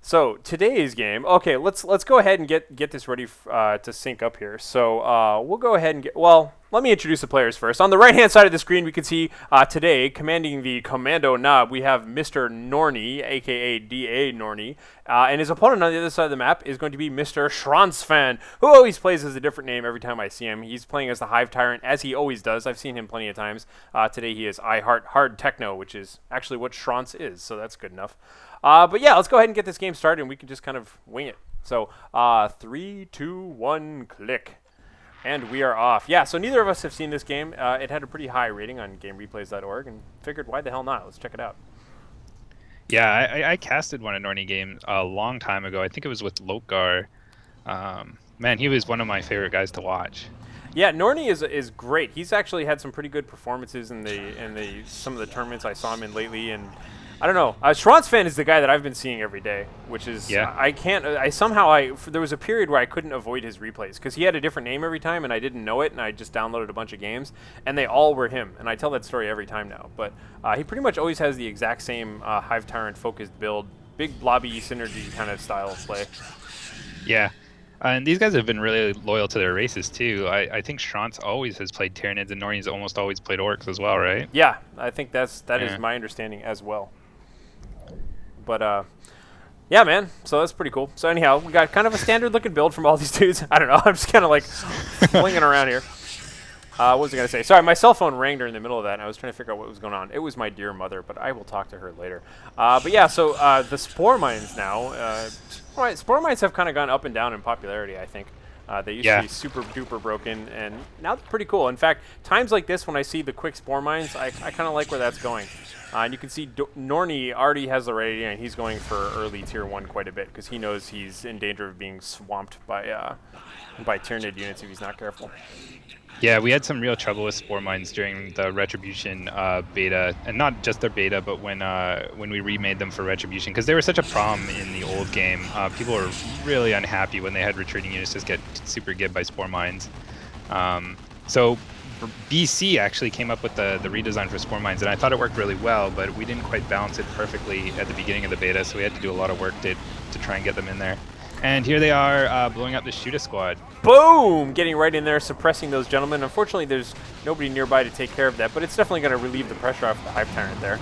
So today's game. Okay, let's go ahead and get this ready to sync up here. So we'll go ahead and get. Well, let me introduce the players first. On the right-hand side of the screen, we can see today commanding the commando knob. We have Mr. Norney, aka Da Norney, and his opponent on the other side of the map is going to be Mr. Schranzfan, who always plays as a different name every time I see him. He's playing as the Hive Tyrant, as he always does. I've seen him plenty of times. Today he is I Heart Hard Techno, which is actually what Schranz is, so that's good enough. But yeah, let's go ahead and get this game started, and we can just kind of wing it. So 3, 2, 1, click. And we are off. Yeah, so neither of us have seen this game. It had a pretty high rating on GameReplays.org, and figured, why the hell not? Let's check it out. Yeah, I casted one of Norney games a long time ago. I think it was with Lokar. Man, he was one of my favorite guys to watch. Yeah, Norney is great. He's actually had some pretty good performances in some of the tournaments I saw him in lately, and I don't know. Schranzfan is the guy that I've been seeing every day, which is Yeah. there was a period where I couldn't avoid his replays because he had a different name every time and I didn't know it, and I just downloaded a bunch of games and they all were him, and I tell that story every time now. But he pretty much always has the exact same Hive Tyrant focused build, big blobby synergy kind of style of play. Yeah. And these guys have been really loyal to their races too. I think Schranz always has played Tyranids, and Norney's almost always played Orcs as well, right? Yeah, I think that is my understanding as well. But yeah, man. So that's pretty cool. So anyhow, we got kind of a standard looking build from all these dudes. I don't know. I'm just kind of like flinging around here. What was I going to say? Sorry, my cell phone rang during the middle of that, and I was trying to figure out what was going on. It was my dear mother, but I will talk to her later. But yeah, so the Spore Mines now. Spore Mines have kind of gone up and down in popularity, I think. They used to be super duper broken, and now they're pretty cool. In fact, times like this when I see the quick Spore Mines, I kind of like where that's going. And you can see Norney already has the ready, and he's going for early tier 1 quite a bit because he knows he's in danger of being swamped by Tyranid units if he's not careful. Yeah, we had some real trouble with Spore Mines during the Retribution beta, and not just their beta, but when we remade them for Retribution, because they were such a problem in the old game. People were really unhappy when they had retreating units just get super gibbed by Spore Mines. So BC actually came up with the redesign for Spore Mines, and I thought it worked really well, but we didn't quite balance it perfectly at the beginning of the beta, so we had to do a lot of work to try and get them in there. And here they are blowing up the Shoota squad. Boom! Getting right in there, suppressing those gentlemen. Unfortunately, there's nobody nearby to take care of that, but it's definitely going to relieve the pressure off the Hive Tyrant there.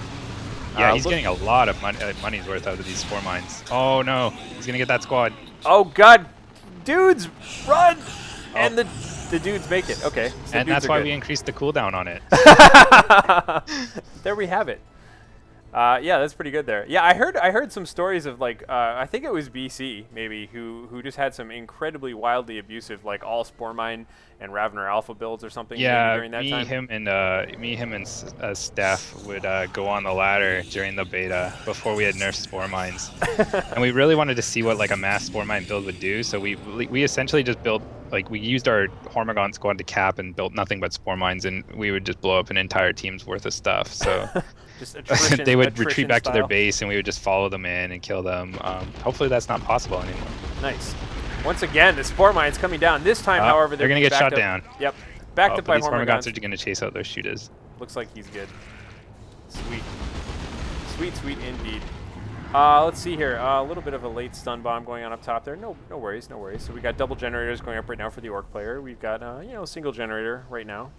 Yeah, he's getting a lot of money's worth out of these Spore Mines. Oh no, he's going to get that squad. Oh god! Dudes, run! Oh. And the dudes make it. Okay. So and that's why we increased the cooldown on it. There we have it. Yeah, that's pretty good there. Yeah, I heard some stories of like I think it was BC maybe who just had some incredibly wildly abusive like all Spore Mine and Ravener Alpha builds or something. Yeah, during that time. him and Steph would go on the ladder during the beta before we had nerfed Spore Mines, and we really wanted to see what like a mass Spore Mine build would do. So we essentially just built. Like, we used our Hormagon squad to cap and built nothing but Spore Mines, and we would just blow up an entire team's worth of stuff. So just they would retreat back to their base, and we would just follow them in and kill them. Hopefully that's not possible anymore. Nice. Once again, the Spore Mine's coming down. This time, however, they're going to get shot down. Yep. Backed up by these Hormagons. Hormagons are going to chase out those Shootas. Looks like he's good. Sweet. Sweet, sweet indeed. Let's see here. A little bit of a late stun bomb going on up top there. No worries, no worries. So we got double generators going up right now for the Orc player. We've got single generator right now,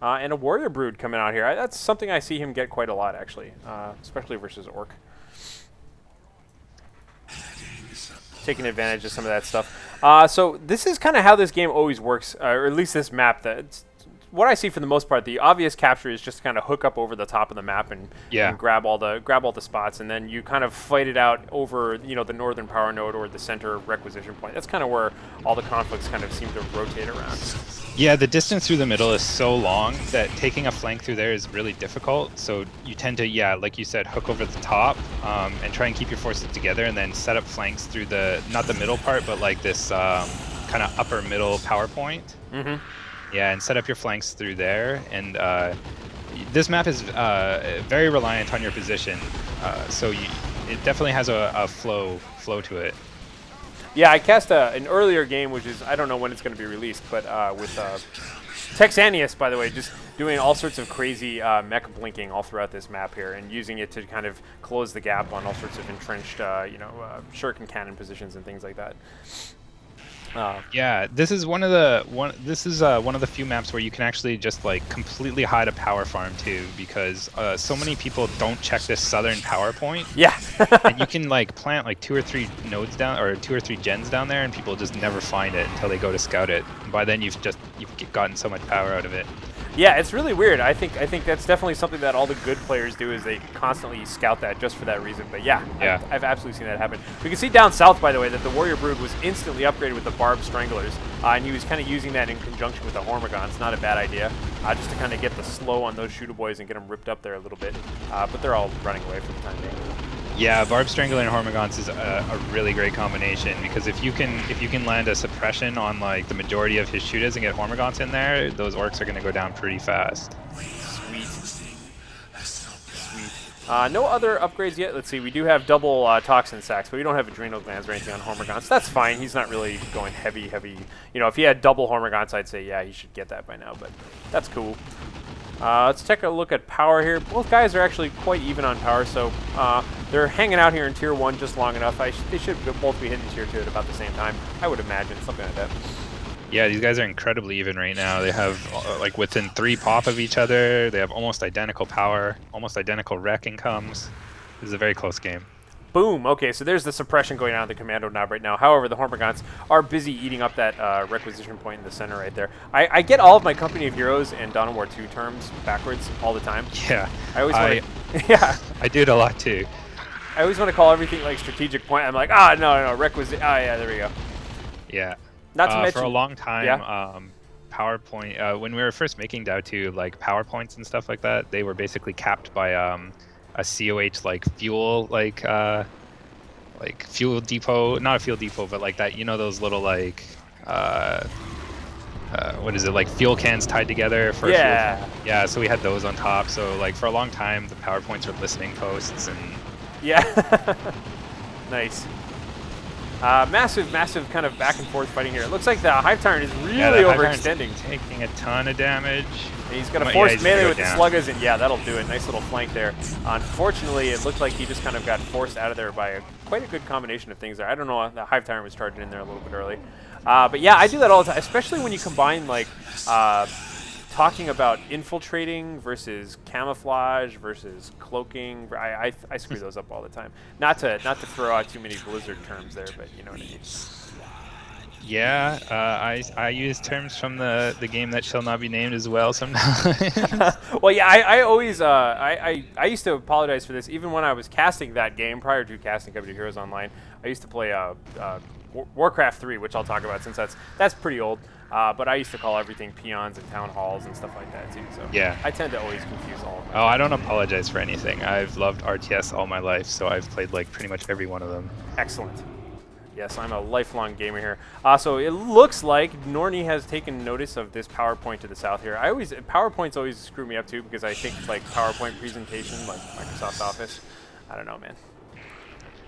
and a Warrior Brood coming out here. That's something I see him get quite a lot actually, especially versus Orc. Taking advantage of some of that stuff. So this is kind of how this game always works, or at least this map. What I see for the most part, the obvious capture is just kind of hook up over the top of the map and grab all the spots, and then you kind of fight it out over the northern power node or the center requisition point. That's kind of where all the conflicts kind of seem to rotate around. Yeah, the distance through the middle is so long that taking a flank through there is really difficult. So you tend to, like you said, hook over the top and try and keep your forces together, and then set up flanks through not the middle part, but like this kind of upper middle power point. Mm-hmm. Yeah, and set up your flanks through there. And this map is very reliant on your position, so it definitely has a flow to it. Yeah, I cast an earlier game, which is, I don't know when it's going to be released, but with Texanius, by the way, just doing all sorts of crazy mech blinking all throughout this map here, and using it to kind of close the gap on all sorts of entrenched, shuriken cannon positions and things like that. Yeah, this is one of the one of the few maps where you can actually just like completely hide a power farm too, because so many people don't check this southern power point. Yeah. And you can like plant like 2 or 3 nodes down, or 2 or 3 gens down there, and people just never find it until they go to scout it. And by then you've gotten so much power out of it. Yeah, it's really weird. I think that's definitely something that all the good players do, is they constantly scout that just for that reason. But yeah. I've absolutely seen that happen. We can see down south, by the way, that the Warrior Brood was instantly upgraded with the Barbed Stranglers, and he was kind of using that in conjunction with the Hormigons. Not a bad idea, just to kind of get the slow on those shooter boys and get them ripped up there a little bit. But they're all running away for the time being. Yeah, Barb Strangler and Hormigons is a really great combination, because if you can land a suppression on like the majority of his shooters and get Hormigons in there, those orcs are going to go down pretty fast. Sweet. No other upgrades yet. Let's see, we do have double toxin sacks, but we don't have adrenal glands or anything on Hormigons. That's fine. He's not really going heavy. You know, if he had double Hormigons, I'd say, yeah, he should get that by now, but that's cool. Let's take a look at power here. Both guys are actually quite even on power, so they're hanging out here in Tier 1 just long enough. They should both be hitting Tier 2 at about the same time, I would imagine, something like that. Yeah, these guys are incredibly even right now. They have like within 3 pop of each other. They have almost identical power, almost identical rec incomes. This is a very close game. Boom. Okay, so there's the suppression going on the commando knob right now. However, the Hormigons are busy eating up that requisition point in the center right there. I get all of my Company of Heroes and Dawn of War 2 terms backwards all the time. Yeah. I always want to... Yeah. I do it a lot too. I always want to call everything like strategic point. I'm like, no, requisite. Yeah, there we go. Yeah. Not to mention... For a long time, yeah? PowerPoint, when we were first making DAO 2, like PowerPoints and stuff like that, they were basically capped by a COH like fuel fuel depot, not a fuel depot, but like that, you know, those little like what is it, like fuel cans tied together for yeah fuel. Yeah, so we had those on top, so like for a long time the PowerPoints were listening posts. And yeah. Nice. Massive kind of back and forth fighting here. It looks like the Hive Tyrant is really overextending. Taking a ton of damage. And he's got a forced melee with the Sluggas, and yeah, that'll do it. Nice little flank there. Unfortunately, it looked like he just kind of got forced out of there by quite a good combination of things there. I don't know, the Hive Tyrant was charging in there a little bit early. But yeah, I do that all the time, especially when you combine like talking about infiltrating versus camouflage versus cloaking. I screw those up all the time. Not to throw out too many Blizzard terms there, but you know what I mean. Yeah, I use terms from the game that shall not be named as well sometimes. Well, yeah, I always I used to apologize for this even when I was casting that game prior to casting Company of Heroes Online. I used to play Warcraft 3, which I'll talk about since that's pretty old. But I used to call everything peons and town halls and stuff like that too. So yeah, I tend to always confuse all of them. Oh, I don't apologize for anything. I've loved RTS all my life, so I've played like pretty much every one of them. Excellent. Yes, I'm a lifelong gamer here. So it looks like Norney has taken notice of this PowerPoint to the south here. PowerPoints always screw me up too, because I think like PowerPoint presentation, like Microsoft Office. I don't know, man.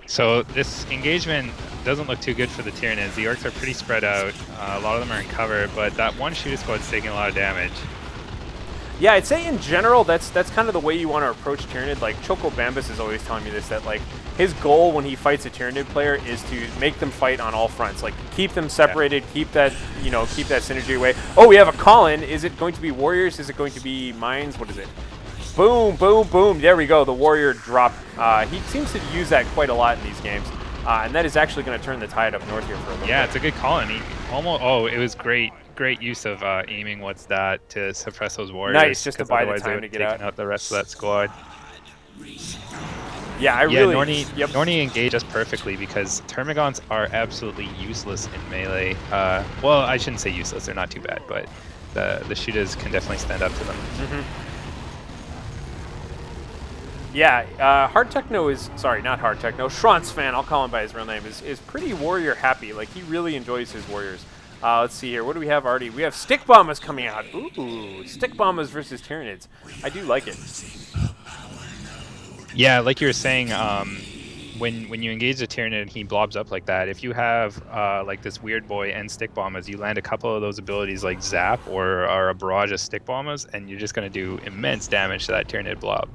So this engagement doesn't look too good for the Tyranids. The orcs are pretty spread out. A lot of them are in cover, but that one shooter squad's taking a lot of damage. Yeah, I'd say in general that's kind of the way you want to approach Tyranid. Like Choco Bambus is always telling me this, that like his goal when he fights a Tyranid player is to make them fight on all fronts. Like keep them separated, keep that synergy away. Oh, we have a call-in. Is it going to be warriors? Is it going to be mines? What is it? Boom, boom, boom. There we go. The warrior drop. He seems to use that quite a lot in these games. And that is actually going to turn the tide up north here for a little bit. Yeah, it's a good call-in. It was great use of aiming what's that to suppress those warriors. Nice, just to buy the time to get out the rest of that squad. Yeah, Norney engaged us perfectly because Termagants are absolutely useless in melee. Well, I shouldn't say useless. They're not too bad, but the shooters can definitely stand up to them. Mm-hmm. Yeah, Hard Techno is, sorry, not Hard Techno, Schranzfan, I'll call him by his real name, is pretty warrior happy. Like, he really enjoys his warriors. Let's see here, what do we have already? We have Stick Bombers coming out. Ooh, Stick Bombers versus Tyranids. I do like it. Yeah, like you were saying, when you engage the Tyranid and he blobs up like that, if you have like this weird boy and stick bombers, you land a couple of those abilities like zap or a barrage of stick bombers, and you're just going to do immense damage to that Tyranid blob.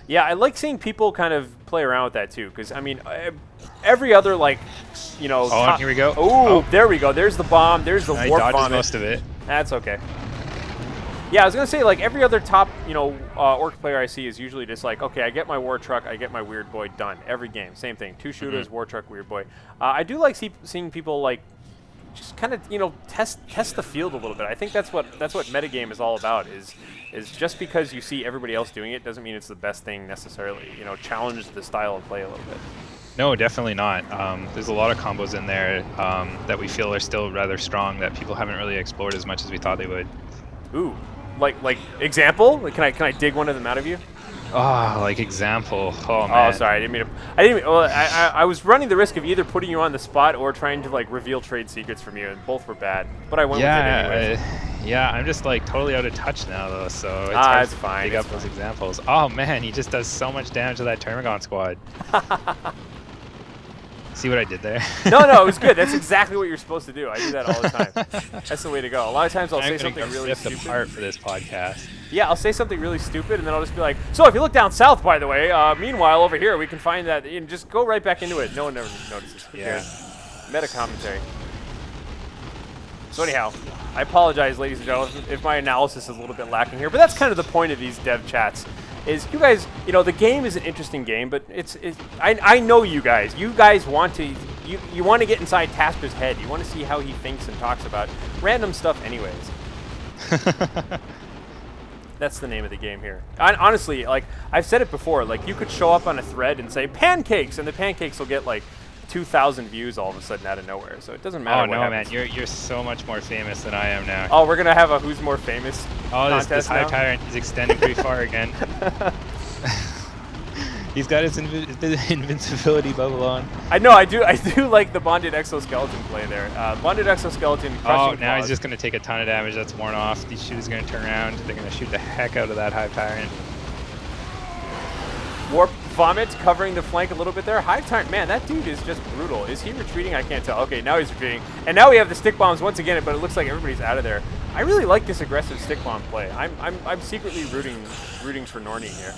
Yeah, I like seeing people kind of play around with that too, because I mean, every other like, you know. Oh, and here we go. Ooh, Oh, there we go. There's the bomb. There's the he warp dodges vomit. most of it. That's okay. Yeah, I was gonna say like every other top, you know, orc player I see is usually just like, okay, I get my war truck, I get my weird boy, done. Every game, same thing. 2 shooters, war truck, weird boy. I do like seeing people like just kind of, you know, test the field a little bit. I think that's what metagame is all about. Is just because you see everybody else doing it doesn't mean it's the best thing necessarily. You know, challenge the style of play a little bit. No, definitely not. There's a lot of combos in there that we feel are still rather strong that people haven't really explored as much as we thought they would. Ooh. Like example? Like, can I dig one of them out of you? Oh, like example. Oh man. Oh, sorry. I didn't mean. Well, I was running the risk of either putting you on the spot or trying to like reveal trade secrets from you, and both were bad. But I went with it anyways. Yeah, I'm just like totally out of touch now though, so it's hard it's to fine. dig up those examples. Oh man, he just does so much damage to that Termagon squad. See what I did there? No, it was good. That's exactly what you're supposed to do. I do that all the time. That's the way to go. A lot of times I'll say something really stupid. Apart for this podcast. Yeah, I'll say something really stupid, and then I'll just be like, so if you look down south, by the way, meanwhile, over here, we can find that, and just go right back into it. No one ever notices. Yeah. Meta commentary. So anyhow, I apologize, ladies and gentlemen, if my analysis is a little bit lacking here, but that's kind of the point of these dev chats. Is you guys, you know, the game is an interesting game, but I know you guys. You guys want to, you want to get inside Tasker's head. You want to see how he thinks and talks about random stuff anyways. That's the name of the game here. Honestly, like, I've said it before, like, you could show up on a thread and say, pancakes, and the pancakes will get, like, 2,000 views all of a sudden out of nowhere, so it doesn't matter what happens. Man, you're so much more famous than I am now. Oh, we're going to have a who's more famous contest this High now? Tyrant is extending pretty far again. He's got his invincibility bubble on. I know, I do like the bonded exoskeleton play there. Bonded exoskeleton crushing now he's claws. just going to take a ton of damage. That's worn off. These shooters are going to turn around. They're going to shoot the heck out of that High Tyrant. Warp vomit covering the flank a little bit there. Hive Tyrant, man, that dude is just brutal. Is he retreating? I can't tell. Okay, now he's retreating. And now we have the stick bombs once again, but it looks like everybody's out of there. I really like this aggressive stick bomb play. I'm secretly rooting for Norny here.